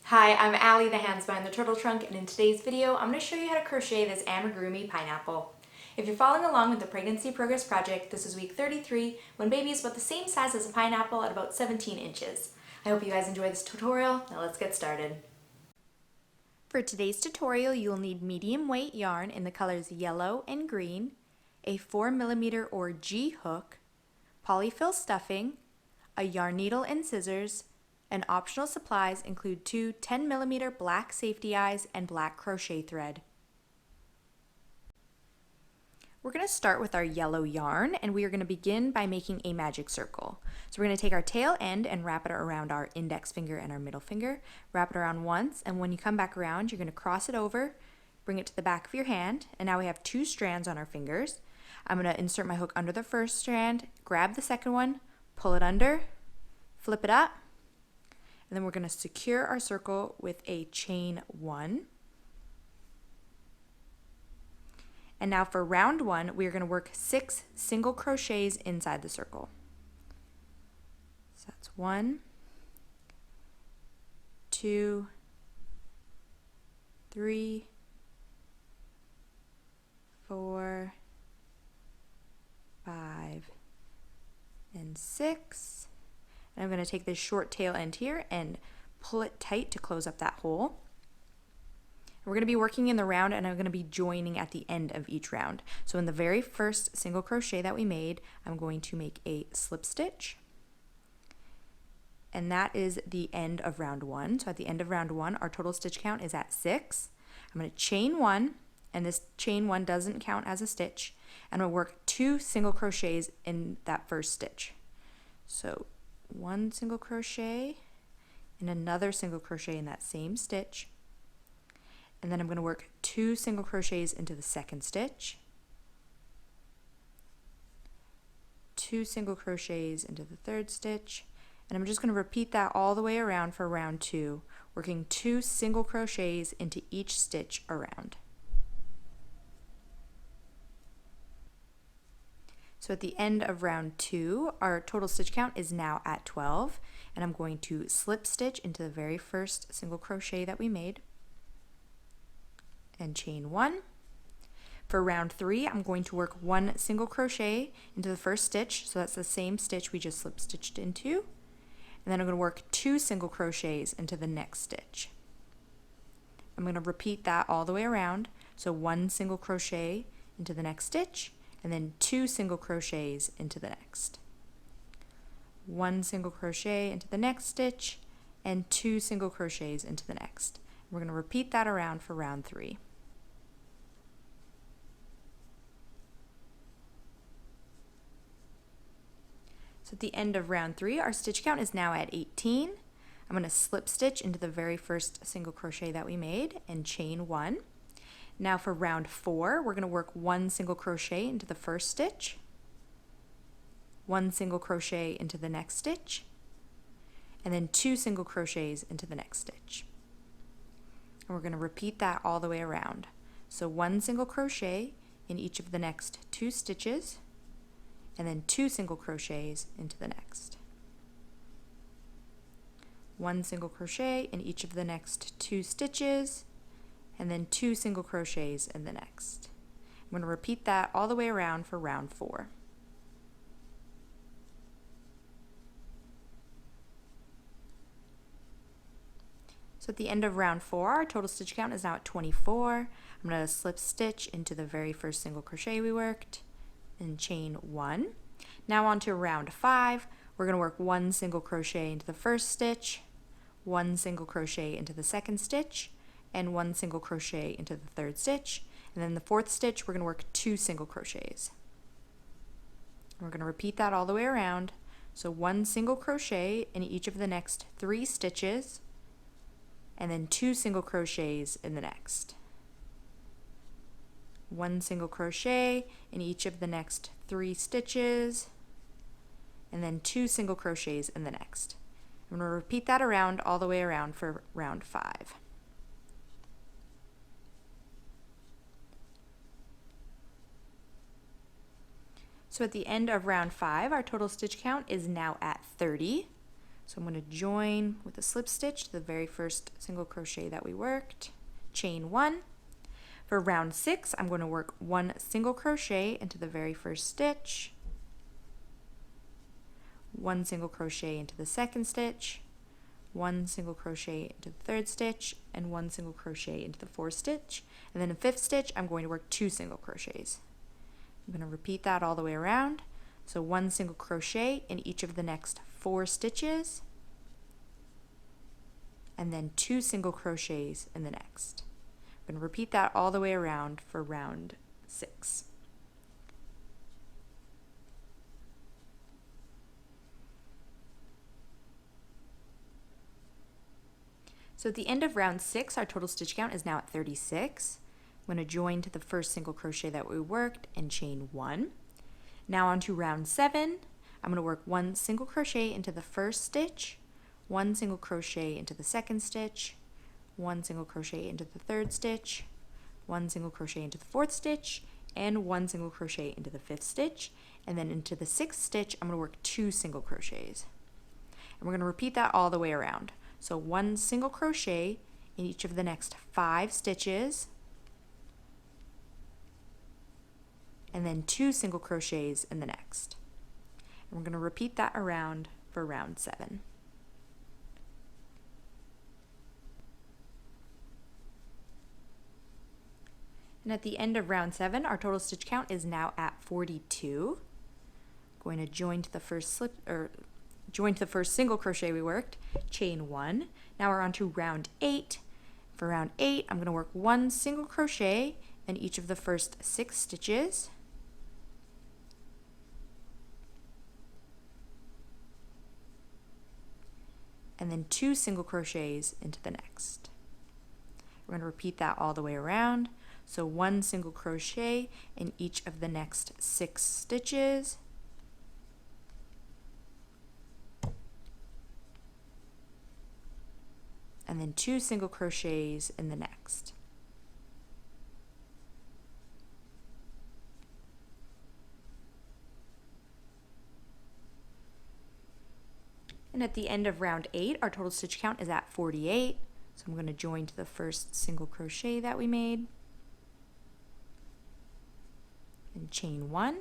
Hi, I'm Allie, the hands behind the turtle trunk, and in today's video, I'm going to show you how to crochet this amigurumi pineapple. If you're following along with the Pregnancy Progress Project, this is week 33, when baby is about the same size as a pineapple at about 17 inches. I hope you guys enjoy this tutorial. Now let's get started. For today's tutorial, you'll need medium weight yarn in the colors yellow and green, a 4mm or G hook, polyfill stuffing, a yarn needle and scissors, and optional supplies include two 10mm black safety eyes and black crochet thread. We're going to start with our yellow yarn, and we are going to begin by making a magic circle. So we're going to take our tail end and wrap it around our index finger and our middle finger. Wrap it around once, and when you come back around, you're going to cross it over, bring it to the back of your hand, and now we have two strands on our fingers. I'm going to insert my hook under the first strand, grab the second one, pull it under, flip it up, and then we're going to secure our circle with a chain 1. And now for round 1, we are going to work 6 single crochets inside the circle. So that's 1, 2, 3, 4, 5, and 6. And I'm going to take this short tail end here and pull it tight to close up that hole. We're going to be working in the round, and I'm going to be joining at the end of each round. So in the very first single crochet that we made, I'm going to make a slip stitch. And that is the end of round 1. So at the end of round 1, our total stitch count is at 6. I'm going to chain 1, and this chain 1 doesn't count as a stitch. And I'm going to work 2 single crochets in that first stitch. So 1 single crochet and another single crochet in that same stitch, and then I'm going to work 2 single crochets into the second stitch, 2 single crochets into the third stitch, and I'm just going to repeat that all the way around for round 2, working 2 single crochets into each stitch around. So at the end of round 2, our total stitch count is now at 12, and I'm going to slip stitch into the very first single crochet that we made and chain 1. For round 3, I'm going to work 1 single crochet into the first stitch, so that's the same stitch we just slip stitched into, and then I'm going to work 2 single crochets into the next stitch. I'm going to repeat that all the way around, so 1 single crochet into the next stitch, and then 2 single crochets into the next. 1 single crochet into the next stitch, and 2 single crochets into the next. We're going to repeat that around for round 3. So at the end of round 3, our stitch count is now at 18. I'm going to slip stitch into the very first single crochet that we made and chain 1. Now for round 4, we're going to work 1 single crochet into the first stitch, 1 single crochet into the next stitch, and then 2 single crochets into the next stitch. And we're going to repeat that all the way around. So 1 single crochet in each of the next 2 stitches, and then 2 single crochets into the next. 1 single crochet in each of the next 2 stitches, and then 2 single crochets in the next. I'm going to repeat that all the way around for round 4. So at the end of round 4, our total stitch count is now at 24. I'm going to slip stitch into the very first single crochet we worked and chain 1. Now on to round 5. We're going to work 1 single crochet into the first stitch, 1 single crochet into the second stitch, and 1 single crochet into the third stitch, and then the fourth stitch we're going to work 2 single crochets. We're going to repeat that all the way around, so 1 single crochet in each of the next 3 stitches, and then 2 single crochets in the next. 1 single crochet in each of the next 3 stitches, and then 2 single crochets in the next. I'm going to repeat that around all the way around for round 5. So at the end of round 5, our total stitch count is now at 30. So I'm going to join with a slip stitch to the very first single crochet that we worked, chain 1. For round 6, I'm going to work 1 single crochet into the very first stitch, 1 single crochet into the second stitch, 1 single crochet into the third stitch, and 1 single crochet into the fourth stitch. And then in 5th stitch, I'm going to work 2 single crochets. I'm going to repeat that all the way around. So 1 single crochet in each of the next 4 stitches, and then 2 single crochets in the next. I'm going to repeat that all the way around for round 6. So at the end of round 6, our total stitch count is now at 36. I'm going to join to the first single crochet that we worked and chain 1. Now on to round 7, I'm going to work 1 single crochet into the first stitch, 1 single crochet into the second stitch, 1 single crochet into the third stitch, 1 single crochet into the fourth stitch, and 1 single crochet into the 5th stitch. And then into the 6th stitch, I'm going to work 2 single crochets. And we're going to repeat that all the way around. So 1 single crochet in each of the next 5 stitches, and then 2 single crochets in the next. And we're going to repeat that around for round 7. And at the end of round 7, our total stitch count is now at 42. Going to join to the first single crochet we worked, chain 1. Now we're on to round 8. For round 8, I'm going to work 1 single crochet in each of the first 6 stitches, and then 2 single crochets into the next. We're going to repeat that all the way around. So 1 single crochet in each of the next 6 stitches, and then 2 single crochets in the next. And at the end of round 8, our total stitch count is at 48. So I'm going to join to the first single crochet that we made and chain 1.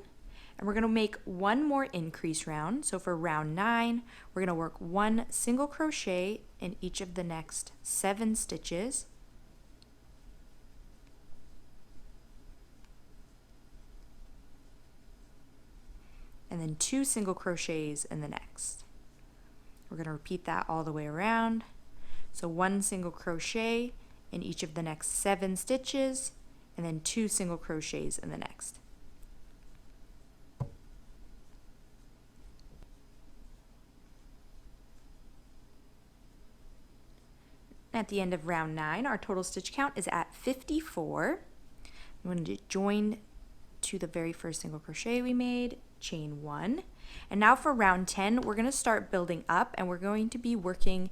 And we're going to make one more increase round. So for round 9, we're going to work 1 single crochet in each of the next 7 stitches, and then 2 single crochets in the next. We're going to repeat that all the way around. So 1 single crochet in each of the next 7 stitches, and then 2 single crochets in the next. At the end of round 9, our total stitch count is at 54. I'm going to join to the very first single crochet we made, chain 1. And now for round 10, we're going to start building up, and we're going to be working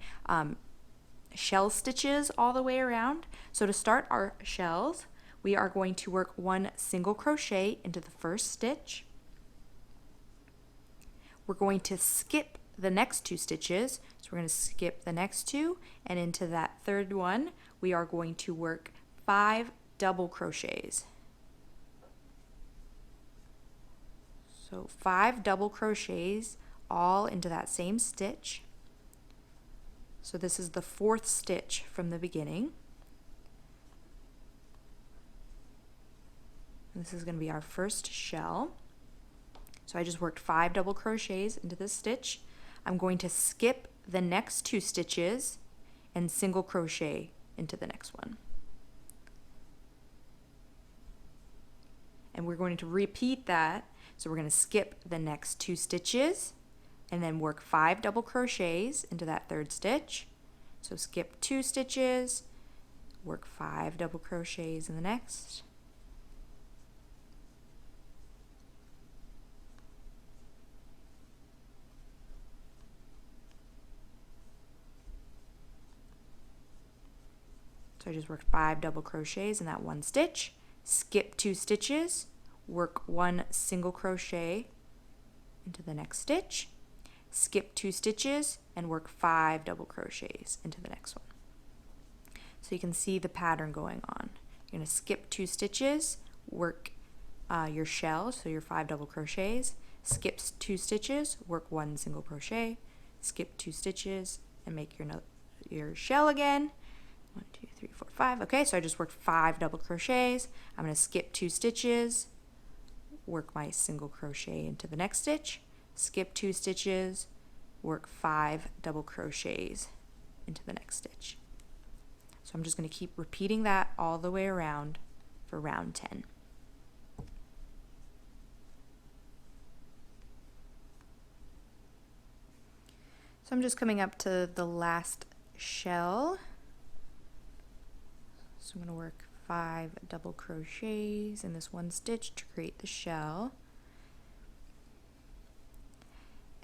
shell stitches all the way around. So to start our shells, we are going to work 1 single crochet into the first stitch. We're going to skip the next 2 stitches. So we're going to skip the next 2, and into that third one, we are going to work 5 double crochets. So 5 double crochets all into that same stitch. So this is the 4th stitch from the beginning. And this is going to be our first shell. So I just worked 5 double crochets into this stitch. I'm going to skip the next 2 stitches and single crochet into the next one. And we're going to repeat that. So we're going to skip the next 2 stitches and then work 5 double crochets into that 3rd stitch. So skip 2 stitches, work 5 double crochets in the next. So I just worked 5 double crochets in that 1 stitch, skip 2 stitches, work 1 single crochet into the next stitch, skip 2 stitches, and work 5 double crochets into the next one. So you can see the pattern going on. You're going to skip 2 stitches, work your shell, so your 5 double crochets, skip 2 stitches, work 1 single crochet, skip 2 stitches, and make your shell again. 1, 2, 3, 4, 5. Okay, so I just worked 5 double crochets. I'm going to skip 2 stitches, work my single crochet into the next stitch, skip 2 stitches, work 5 double crochets into the next stitch. So I'm just going to keep repeating that all the way around for round 10. So I'm just coming up to the last shell. So I'm going to work 5 double crochets in this one stitch to create the shell.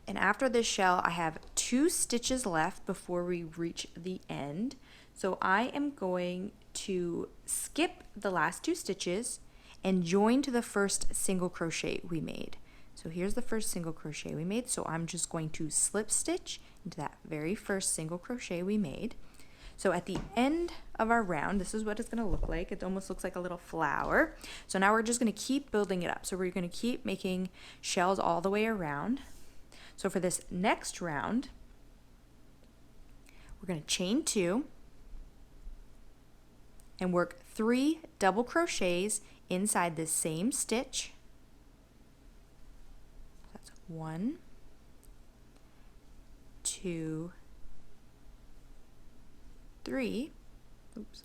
And after this shell, I have 2 stitches left before we reach the end. So I am going to skip the last 2 stitches and join to the first single crochet we made. So here's the first single crochet we made. So I'm just going to slip stitch into that very first single crochet we made. So at the end of our round, this is what it's going to look like. It almost looks like a little flower. So now we're just going to keep building it up. So we're going to keep making shells all the way around. So for this next round, we're going to chain 2 and work 3 double crochets inside this same stitch. That's 1, 2, 3. Oops.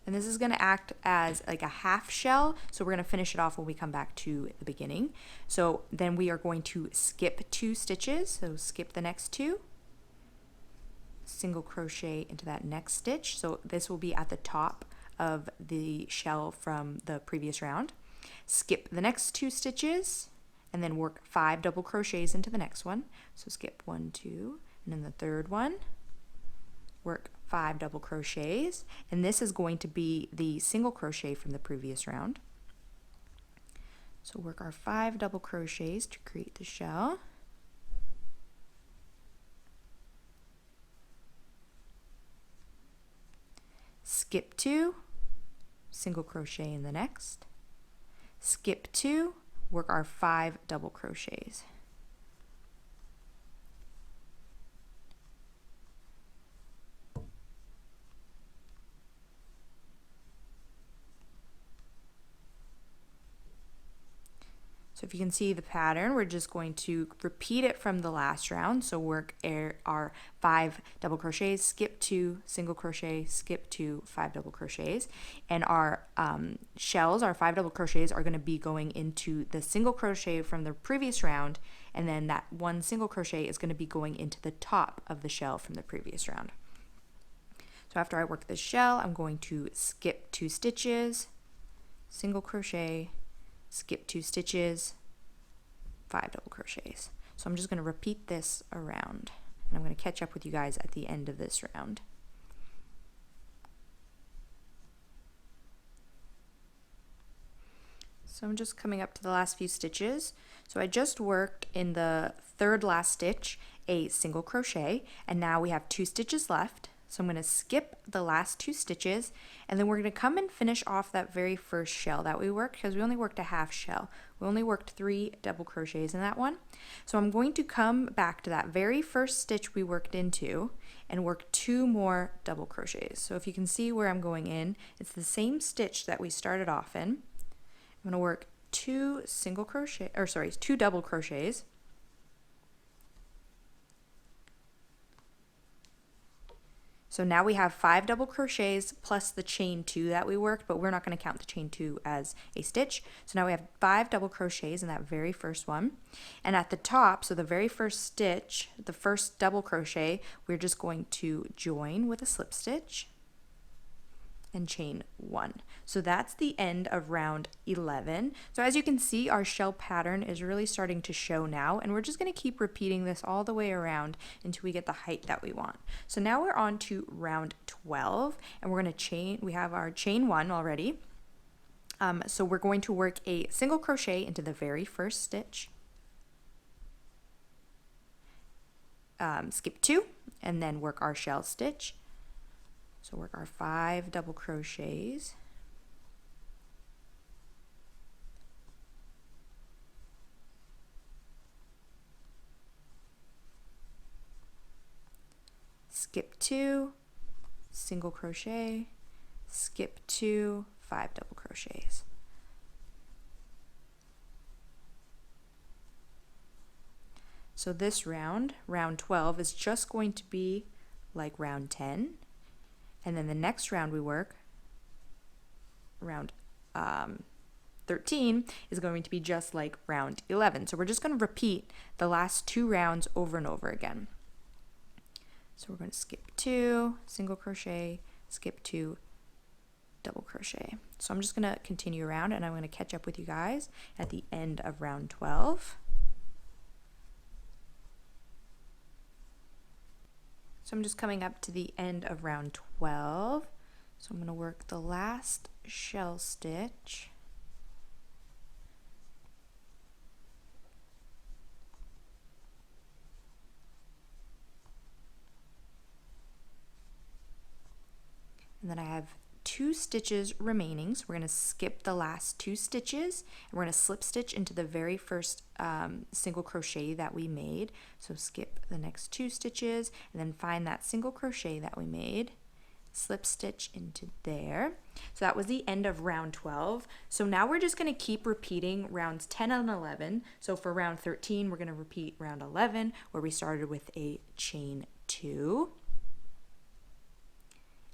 And this is going to act as like a half shell, so we're going to finish it off when we come back to the beginning. So then we are going to skip 2 stitches, so skip the next 2, single crochet into that next stitch. So this will be at the top of the shell from the previous round. Skip the next 2 stitches, and then work 5 double crochets into the next one. So skip 1, 2, and then the third one, work 5 double crochets, and this is going to be the single crochet from the previous round. So work our 5 double crochets to create the shell. Skip 2, single crochet in the next. Skip 2, work our 5 double crochets. So if you can see the pattern, we're just going to repeat it from the last round. So work our 5 double crochets, skip 2, single crochet, skip 2, 5 double crochets. And our shells, our 5 double crochets, are going to be going into the single crochet from the previous round, and then that 1 single crochet is going to be going into the top of the shell from the previous round. So after I work this shell, I'm going to skip 2 stitches, single crochet, skip 2 stitches, 5 double crochets. So I'm just going to repeat this around, and I'm going to catch up with you guys at the end of this round. So I'm just coming up to the last few stitches. So I just worked in the third last stitch a single crochet, and now we have 2 stitches left. So I'm going to skip the last 2 stitches, and then we're going to come and finish off that very first shell that we worked, because we only worked a half shell. We only worked 3 double crochets in that one. So I'm going to come back to that very first stitch we worked into and work 2 more double crochets. So if you can see where I'm going in, it's the same stitch that we started off in. I'm going to work 2 double crochets. So now we have 5 double crochets plus the chain 2 that we worked, but we're not going to count the chain 2 as a stitch. So now we have 5 double crochets in that very first one. And at the top, so the very first stitch, the first double crochet, we're just going to join with a slip stitch and chain 1. So that's the end of round 11. So as you can see, our shell pattern is really starting to show now, and we're just going to keep repeating this all the way around until we get the height that we want. So now we're on to round 12, and we're going to chain, we have our chain 1 already. So we're going to work a single crochet into the very first stitch. skip 2 and then work our shell stitch. So work our 5 double crochets. Skip 2, single crochet, skip 2, 5 double crochets. So this round, round 12, is just going to be like round 10. And then the next round we work, round 13, is going to be just like round 11. So we're just going to repeat the last 2 rounds over and over again. So we're going to skip 2, single crochet, skip 2, double crochet. So I'm just going to continue around and I'm going to catch up with you guys at the end of round 12. So I'm just coming up to the end of round 12. So I'm going to work the last shell stitch. And then I have 2 stitches remaining, so we're going to skip the last 2 stitches and we're going to slip stitch into the very first single crochet that we made. So skip the next 2 stitches and then find that single crochet that we made, slip stitch into there. So that was the end of round 12. So now we're just going to keep repeating rounds 10 and 11. So for round 13 we're going to repeat round 11 where we started with a chain 2.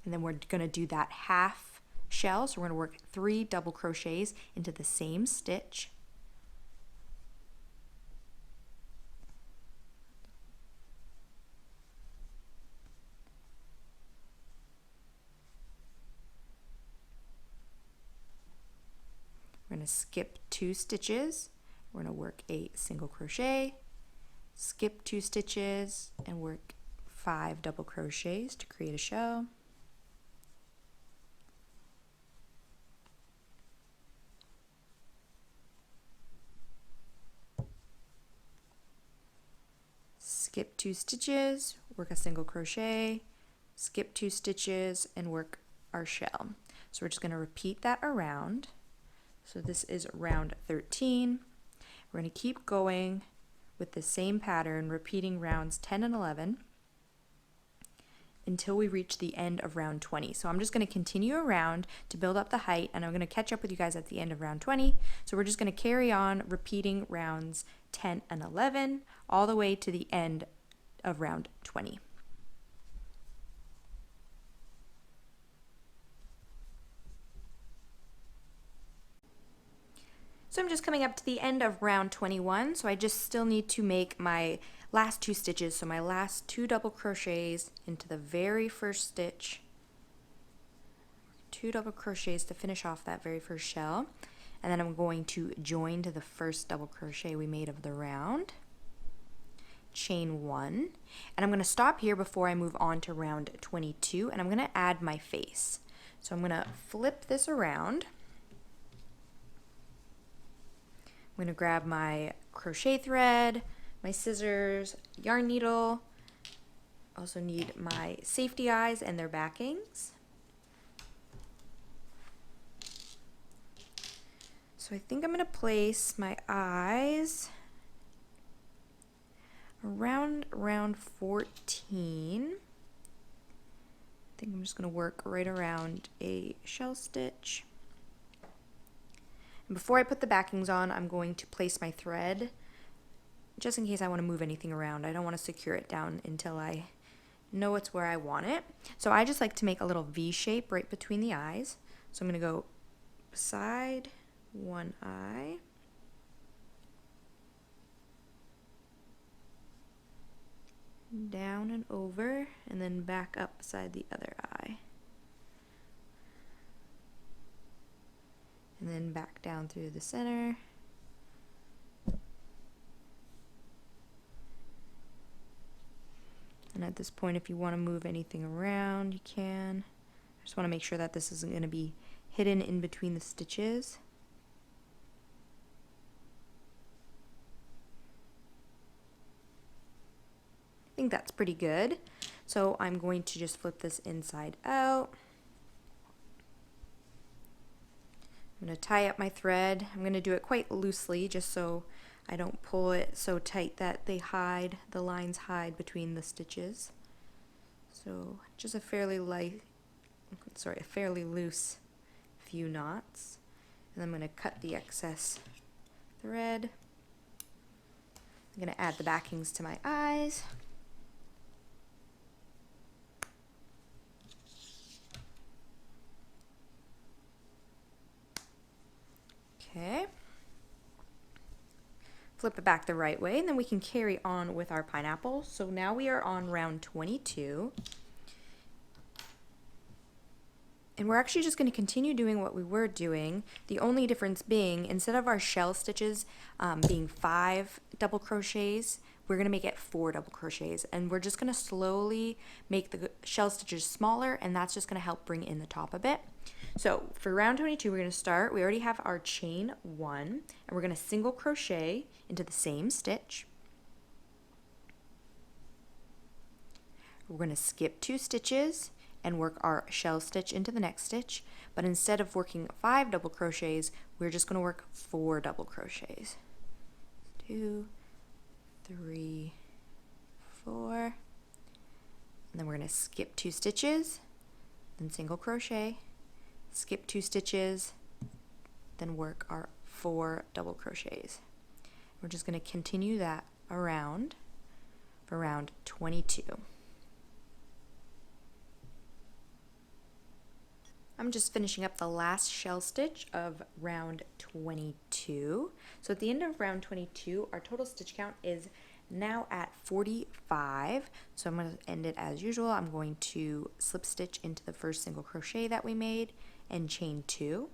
And then we're going to do that half shell. So we're going to work 3 double crochets into the same stitch. We're going to skip 2 stitches. We're going to work a single crochet, skip 2 stitches, and work 5 double crochets to create a shell. Skip 2 stitches, work a single crochet, skip 2 stitches, and work our shell. So we're just going to repeat that around. So this is round 13. We're going to keep going with the same pattern, repeating rounds 10 and 11 until we reach the end of round 20. So I'm just going to continue around to build up the height, and I'm going to catch up with you guys at the end of round 20. So we're just going to carry on repeating rounds 10 and 11 all the way to the end of round 20. So I'm just coming up to the end of round 21, so I just still need to make my last 2 stitches, so my last 2 double crochets into the very first stitch, 2 double crochets to finish off that very first shell, and then I'm going to join to the first double crochet we made of the round, chain 1, and I'm going to stop here before I move on to round 22, and I'm going to add my face. So I'm going to flip this around. I'm going to grab my crochet thread, my scissors, yarn needle. Also need my safety eyes and their backings. So I think I'm going to place my eyes around round 14. I think I'm just going to work right around a shell stitch. And before I put the backings on, I'm going to place my thread just in case I want to move anything around. I don't want to secure it down until I know it's where I want it. So I just like to make a little V shape right between the eyes. So I'm going to go beside one eye, down and over, and then back up beside the other eye. And then back down through the center. And at this point, if you want to move anything around, you can. I just want to make sure that this isn't going to be hidden in between the stitches. I think that's pretty good. So I'm going to just flip this inside out. I'm going to tie up my thread. I'm going to do it quite loosely just so I don't pull it so tight that the lines hide between the stitches. So just a fairly loose few knots. And I'm going to cut the excess thread. I'm going to add the backings to my eyes. Okay. Flip it back the right way, and then we can carry on with our pineapple. So now we are on round 22. And we're actually just going to continue doing what we were doing. The only difference being, instead of our shell stitches being 5 double crochets, we're going to make it 4 double crochets. And we're just going to slowly make the shell stitches smaller, and that's just going to help bring in the top a bit. So for round 22, we're going to start. We already have our chain 1, and we're going to single crochet into the same stitch. We're going to skip 2 stitches and work our shell stitch into the next stitch, but instead of working 5 double crochets, we're just going to work 4 double crochets. 2, 3, 4, and then we're going to skip 2 stitches, then single crochet, skip 2 stitches, then work our 4 double crochets. We're just going to continue that around for round 22. I'm just finishing up the last shell stitch of round 22. So at the end of round 22, our total stitch count is now at 45. So I'm going to end it as usual. I'm going to slip stitch into the first single crochet that we made and chain 2.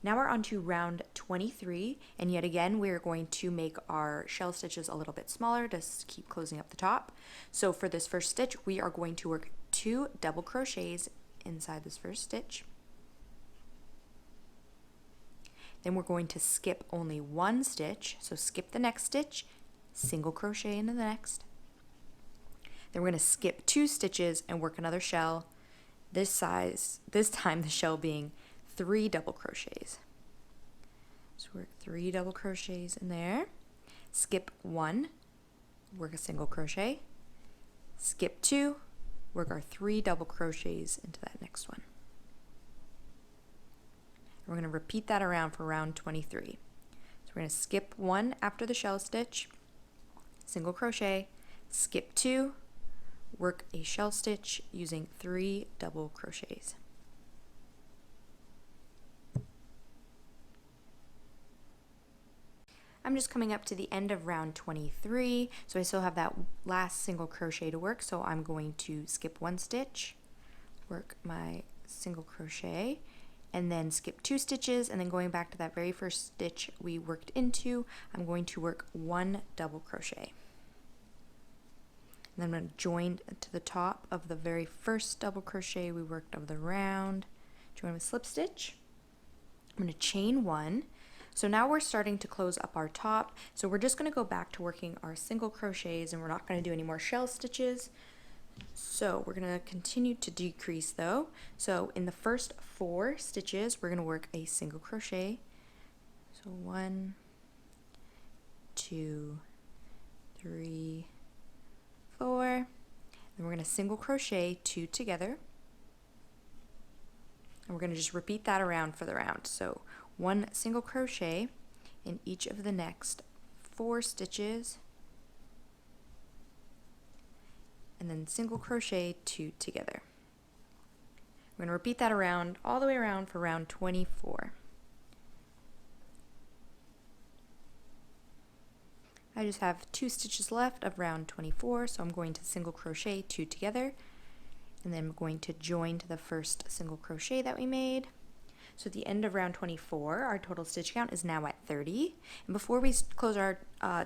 Now we're on to round 23, and yet again we're going to make our shell stitches a little bit smaller to keep closing up the top. So for this first stitch, we are going to work 2 double crochets inside this first stitch. Then we're going to skip only 1 stitch, so skip the next stitch, single crochet into the next. Then we're going to skip 2 stitches and work another shell, this time the shell being 3 double crochets. So work 3 double crochets in there, skip 1, work a single crochet, skip 2, work our 3 double crochets into that next one. We're going to repeat that around for round 23. So we're going to skip 1 after the shell stitch, single crochet, skip 2, work a shell stitch using 3 double crochets. I'm just coming up to the end of round 23, so I still have that last single crochet to work, so I'm going to skip 1 stitch, work my single crochet, and then skip 2 stitches, and then going back to that very first stitch we worked into, I'm going to work 1 double crochet. And then I'm going to join to the top of the very first double crochet we worked of the round, join with slip stitch. I'm going to chain 1. So now we're starting to close up our top, so we're just going to go back to working our single crochets, and we're not going to do any more shell stitches. So we're going to continue to decrease though. So in the first 4 stitches, we're going to work a single crochet. So 1, 2, 3, 4. Then we're going to single crochet 2 together. And we're going to just repeat that around for the round. So 1 single crochet in each of the next 4 stitches, and then single crochet 2 together. We're going to repeat that around all the way around for round 24. I just have 2 stitches left of round 24, so I'm going to single crochet 2 together, and then I'm going to join to the first single crochet that we made. So at the end of round 24, our total stitch count is now at 30. And before we close our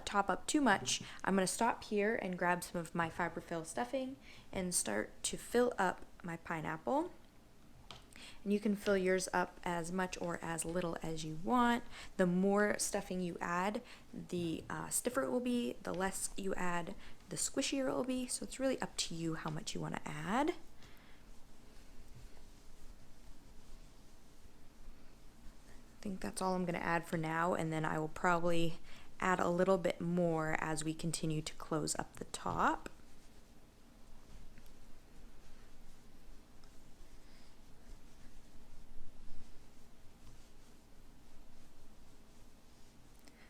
top up too much, I'm going to stop here and grab some of my fiberfill stuffing and start to fill up my pineapple. And you can fill yours up as much or as little as you want. The more stuffing you add, the stiffer it will be. The less you add, the squishier it will be. So it's really up to you how much you want to add. I think that's all I'm going to add for now, and then I will probably add a little bit more as we continue to close up the top.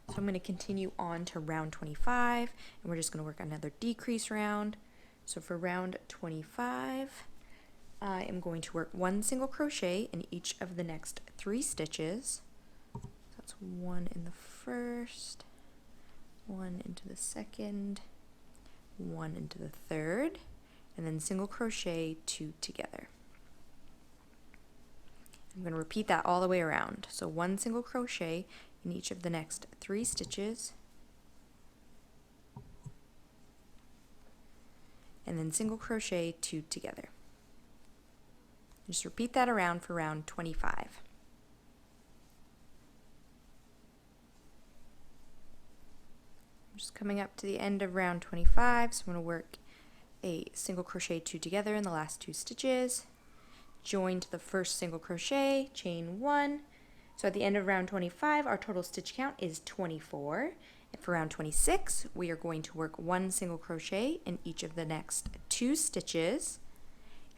So I'm going to continue on to round 25, and we're just going to work another decrease round. So for round 25, I am going to work 1 single crochet in each of the next 3 stitches. So that's 1 in the first, 1 into the second, 1 into the third, and then single crochet 2 together. I'm going to repeat that all the way around. So 1 single crochet in each of the next 3 stitches, and then single crochet 2 together. Just repeat that around for round 25. I'm just coming up to the end of round 25, so I'm going to work a single crochet 2 together in the last 2 stitches, join to the first single crochet, chain 1. So at the end of round 25, our total stitch count is 24. And for round 26, we are going to work 1 single crochet in each of the next 2 stitches,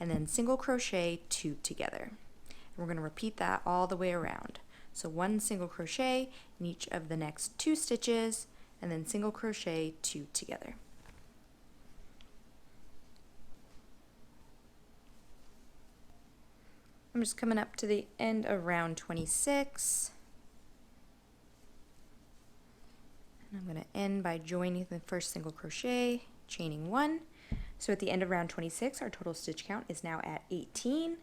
and then single crochet 2 together. And we're going to repeat that all the way around. So 1 single crochet in each of the next 2 stitches, and then single crochet 2 together. I'm just coming up to the end of round 26. And I'm going to end by joining the first single crochet, chaining 1. So at the end of round 26, our total stitch count is now at 18.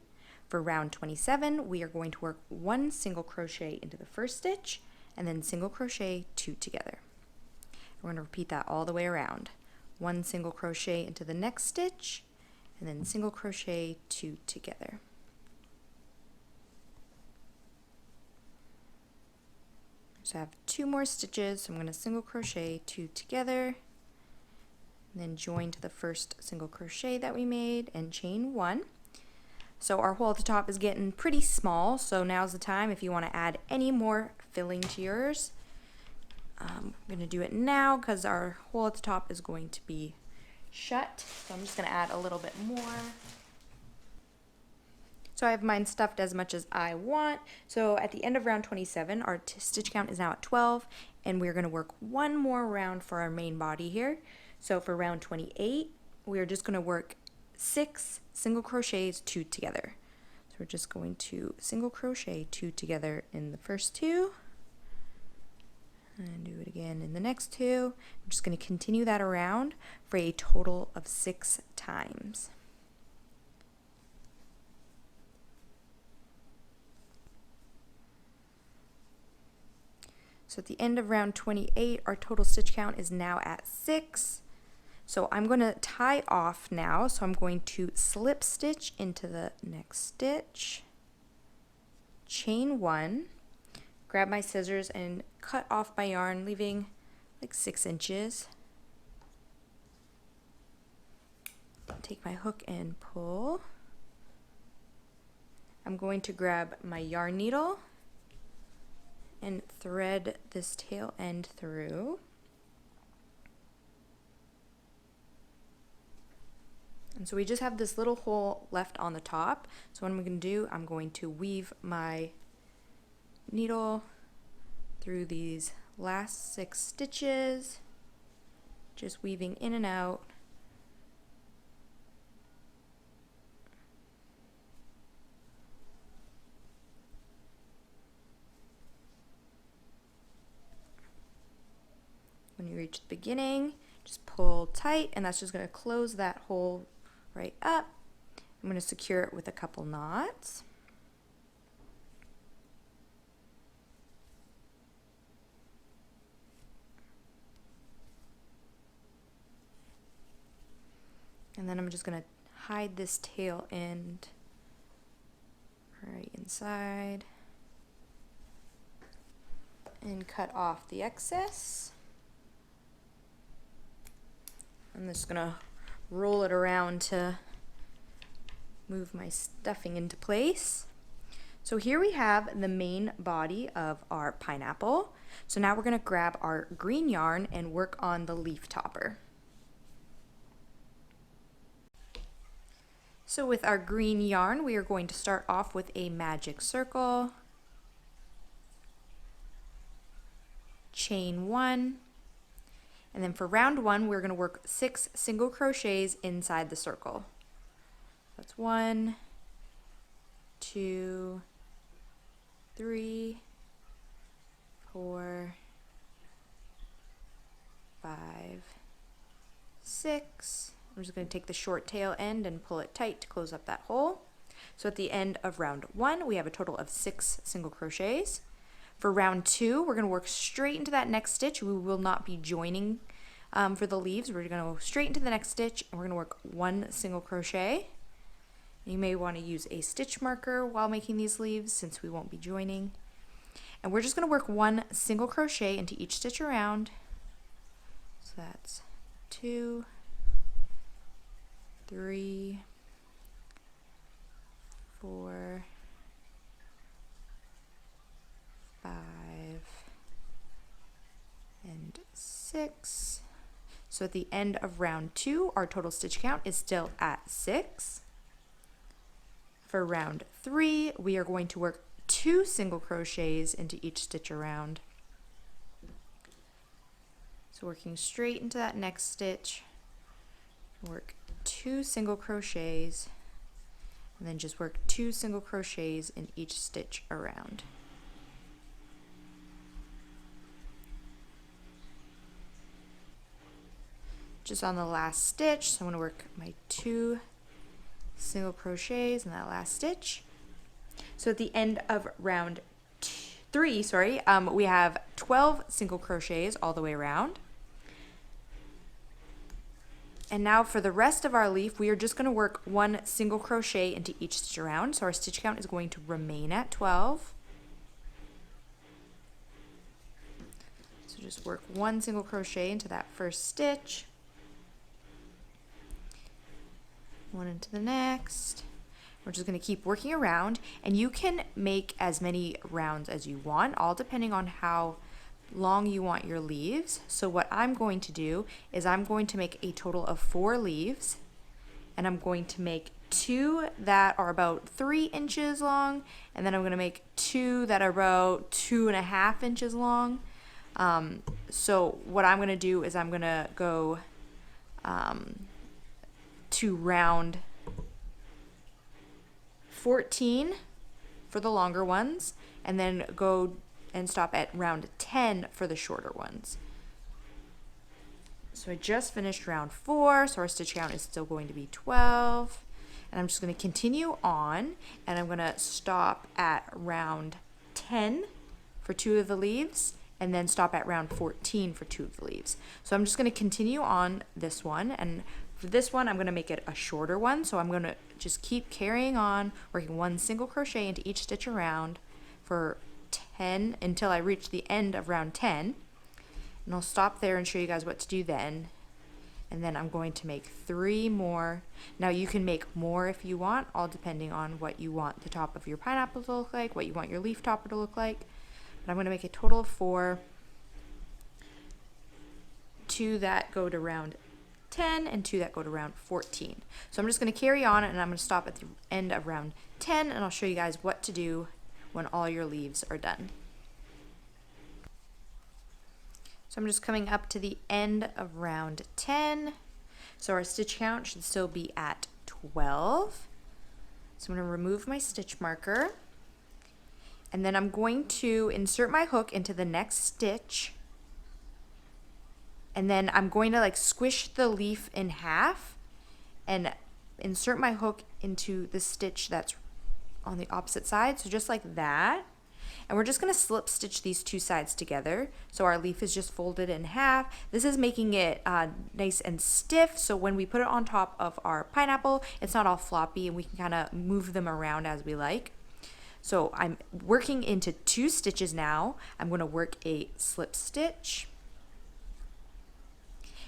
For round 27, we are going to work 1 single crochet into the first stitch, and then single crochet 2 together. We're going to repeat that all the way around. 1 single crochet into the next stitch, and then single crochet 2 together. So I have 2 more stitches, so I'm going to single crochet 2 together, and then join to the first single crochet that we made and chain 1. So our hole at the top is getting pretty small, so now's the time if you want to add any more filling to yours. I'm going to do it now because our hole at the top is going to be shut, so I'm just going to add a little bit more. So I have mine stuffed as much as I want. So at the end of round 27, our stitch count is now at 12, and we're going to work 1 more round for our main body here. So for round 28, we're just going to work 6 single crochets 2 together. So we're just going to single crochet 2 together in the first 2, and do it again in the next 2. I'm just going to continue that around for a total of 6 times. So at the end of round 28, our total stitch count is now at 6. So I'm going to tie off now. So I'm going to slip stitch into the next stitch, chain 1, grab my scissors and cut off my yarn, leaving like 6 inches. Take my hook and pull. I'm going to grab my yarn needle and thread this tail end through. And so we just have this little hole left on the top. So what I'm going to do, I'm going to weave my needle through these last 6 stitches, just weaving in and out. When you reach the beginning, just pull tight, and that's just going to close that hole right up. I'm going to secure it with a couple knots. And then I'm just going to hide this tail end right inside and cut off the excess. I'm just gonna roll it around to move my stuffing into place. So here we have the main body of our pineapple. So now we're gonna grab our green yarn and work on the leaf topper. So with our green yarn, we are going to start off with a magic circle, chain 1, and then for round 1, we're going to work 6 single crochets inside the circle. That's 1, 2, 3, 4, 5, 6. I'm just going to take the short tail end and pull it tight to close up that hole. So at the end of round 1, we have a total of 6 single crochets. For round 2, we're going to work straight into that next stitch. We will not be joining for the leaves. We're going to go straight into the next stitch, and we're going to work 1 single crochet. You may want to use a stitch marker while making these leaves since we won't be joining. And we're just going to work 1 single crochet into each stitch around. So that's 2, 3, 4, 5, and 6. So at the end of round 2, our total stitch count is still at 6. For round 3, we are going to work 2 single crochets into each stitch around. So working straight into that next stitch, work 2 single crochets, and then just work 2 single crochets in each stitch around. Just on the last stitch, so I'm going to work my 2 single crochets in that last stitch. So at the end of round 3, we have 12 single crochets all the way around. And now for the rest of our leaf, we are just going to work 1 single crochet into each stitch around. So our stitch count is going to remain at 12. So just work 1 single crochet into that first stitch. 1 into the next. We're just going to keep working around, and you can make as many rounds as you want, all depending on how long you want your leaves. So what I'm going to do is I'm going to make a total of 4 leaves, and I'm going to make 2 that are about 3 inches long, and then I'm going to make 2 that are about 2.5 inches long. So what I'm going to do is I'm going to go to round 14 for the longer ones, and then go and stop at round 10 for the shorter ones. So I just finished round 4, so our stitch count is still going to be 12. And I'm just going to continue on, and I'm going to stop at round 10 for 2 of the leaves, and then stop at round 14 for 2 of the leaves. So I'm just going to continue on this one, and for this one I'm going to make it a shorter one, so I'm going to just keep carrying on, working 1 single crochet into each stitch around for 10 until I reach the end of round 10, and I'll stop there and show you guys what to do then. And then I'm going to make 3 more. Now you can make more if you want, all depending on what you want the top of your pineapple to look like, what you want your leaf topper to look like. But I'm going to make a total of 4, 2 that go to round 10 and 2 that go to round 14. So I'm just going to carry on, and I'm going to stop at the end of round 10, and I'll show you guys what to do when all your leaves are done. So I'm just coming up to the end of round 10. So our stitch count should still be at 12. So I'm going to remove my stitch marker, and then I'm going to insert my hook into the next stitch, and then I'm going to like squish the leaf in half and insert my hook into the stitch that's on the opposite side, so just like that. And we're just going to slip stitch these 2 sides together, so our leaf is just folded in half. This is making it nice and stiff, so when we put it on top of our pineapple, it's not all floppy, and we can kind of move them around as we like. So I'm working into 2 stitches now. I'm going to work a slip stitch,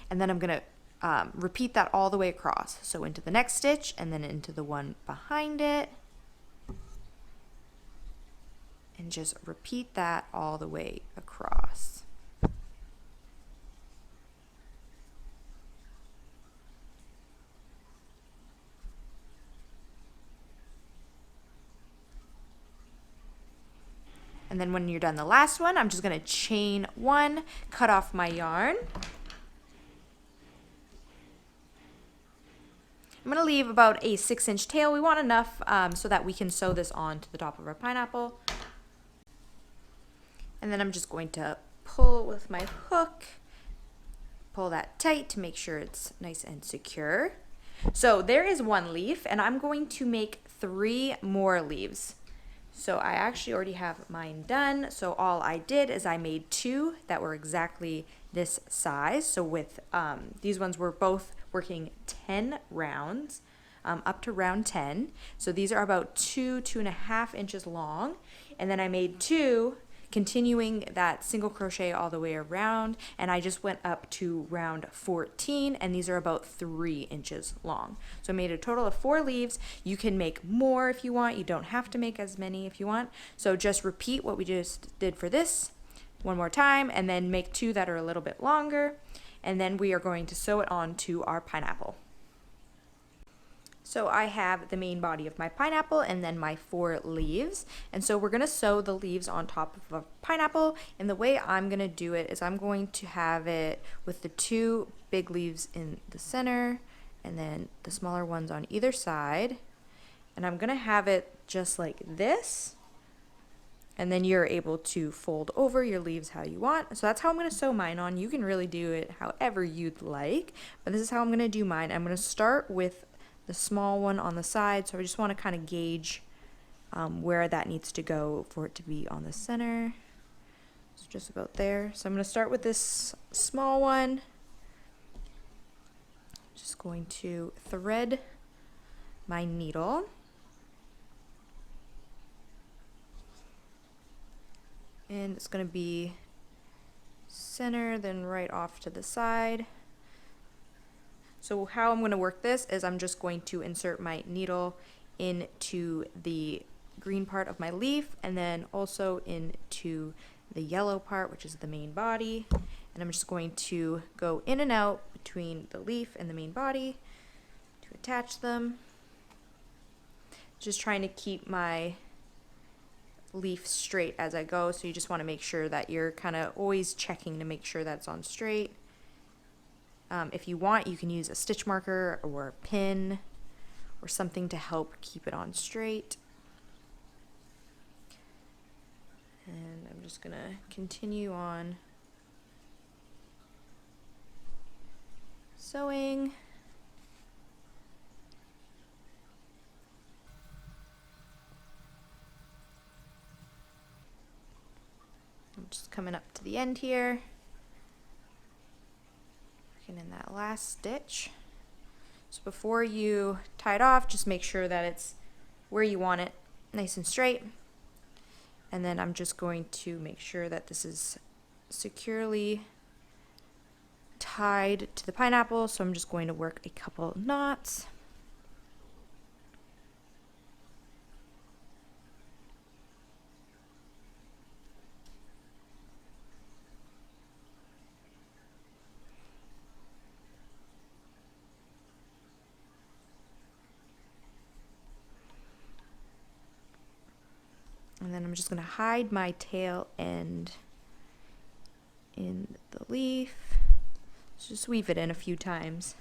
and then I'm going to repeat that all the way across. So into the next stitch and then into the one behind it. And just repeat that all the way across. And then when you're done the last one, I'm just going to chain one, cut off my yarn. I'm going to leave about a 6-inch tail. We want enough so that we can sew this on to the top of our pineapple. And then I'm just going to pull with my hook, pull that tight to make sure it's nice and secure. So there is one leaf, and I'm going to make 3 more leaves. So I actually already have mine done. So all I did is I made 2 that were exactly this size. So with these ones, we're both working 10 rounds up to round 10. So these are about 2.5 inches long. And then I made 2, continuing that single crochet all the way around, and I just went up to round 14, and these are about 3 inches long. So I made a total of 4 leaves. You can make more if you want. You don't have to make as many if you want. So just repeat what we just did for this one more time, and then make 2 that are a little bit longer, and then we are going to sew it on to our pineapple. So I have the main body of my pineapple and then my 4 leaves. And so we're going to sew the leaves on top of a pineapple. And the way I'm going to do it is I'm going to have it with the 2 big leaves in the center and then the smaller ones on either side. And I'm going to have it just like this. And then you're able to fold over your leaves how you want. So that's how I'm going to sew mine on. You can really do it however you'd like. But this is how I'm going to do mine. I'm going to start with the small one on the side, so I just want to kind of gauge where that needs to go for it to be on the center. So just about there. So I'm going to start with this small one. Just going to thread my needle. And it's going to be center, then right off to the side. So how I'm going to work this is I'm just going to insert my needle into the green part of my leaf and then also into the yellow part, which is the main body. And I'm just going to go in and out between the leaf and the main body to attach them. Just trying to keep my leaf straight as I go. So you just want to make sure that you're kind of always checking to make sure that's on straight. If you want, you can use a stitch marker or a pin or something to help keep it on straight. And I'm just going to continue on sewing. I'm just coming up to the end here. In that last stitch. So before you tie it off, just make sure that it's where you want it, nice and straight. And then I'm just going to make sure that this is securely tied to the pineapple. So I'm just going to work a couple knots. And then I'm just going to hide my tail end in the leaf. So just weave it in a few times.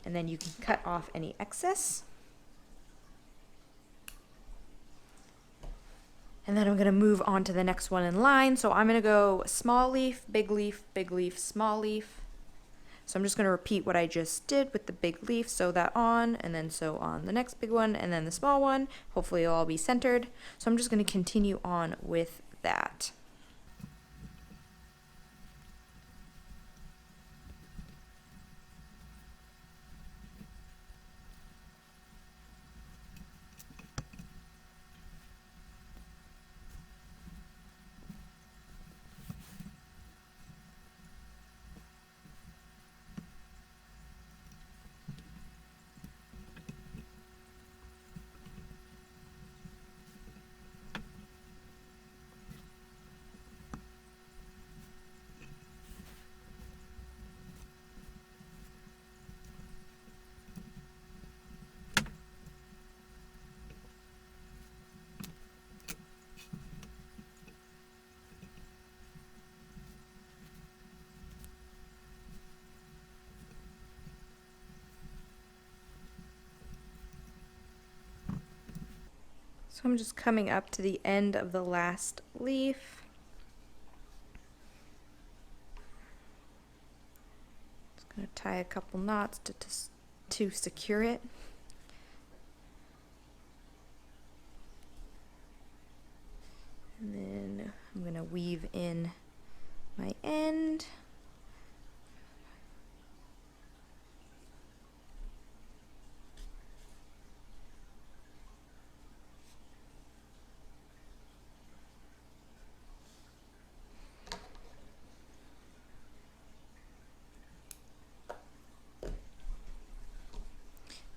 And then you can cut off any excess. And then I'm going to move on to the next one in line. So I'm going to go small leaf, big leaf, big leaf, small leaf. So I'm just going to repeat what I just did with the big leaf, sew that on, and then sew on the next big one, and then the small one. Hopefully it'll all be centered. So I'm just going to continue on with that. So I'm just coming up to the end of the last leaf. Just going to tie a couple knots to secure it. And then I'm going to weave in my end.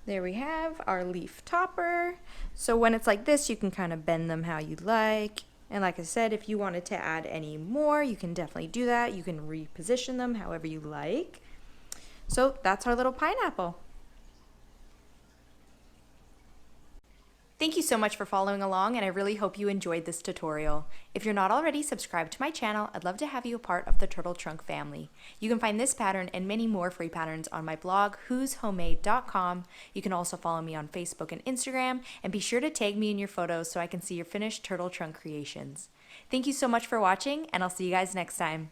There we have our leaf topper. So when it's like this, you can kind of bend them how you like. And like I said, if you wanted to add any more, you can definitely do that. You can reposition them however you like. So that's our little pineapple. Thank you so much for following along, and I really hope you enjoyed this tutorial. If you're not already subscribed to my channel, I'd love to have you a part of the Turtle Trunk family. You can find this pattern and many more free patterns on my blog, whoshomemade.com. You can also follow me on Facebook and Instagram, and be sure to tag me in your photos so I can see your finished turtle trunk creations. Thank you so much for watching, and I'll see you guys next time.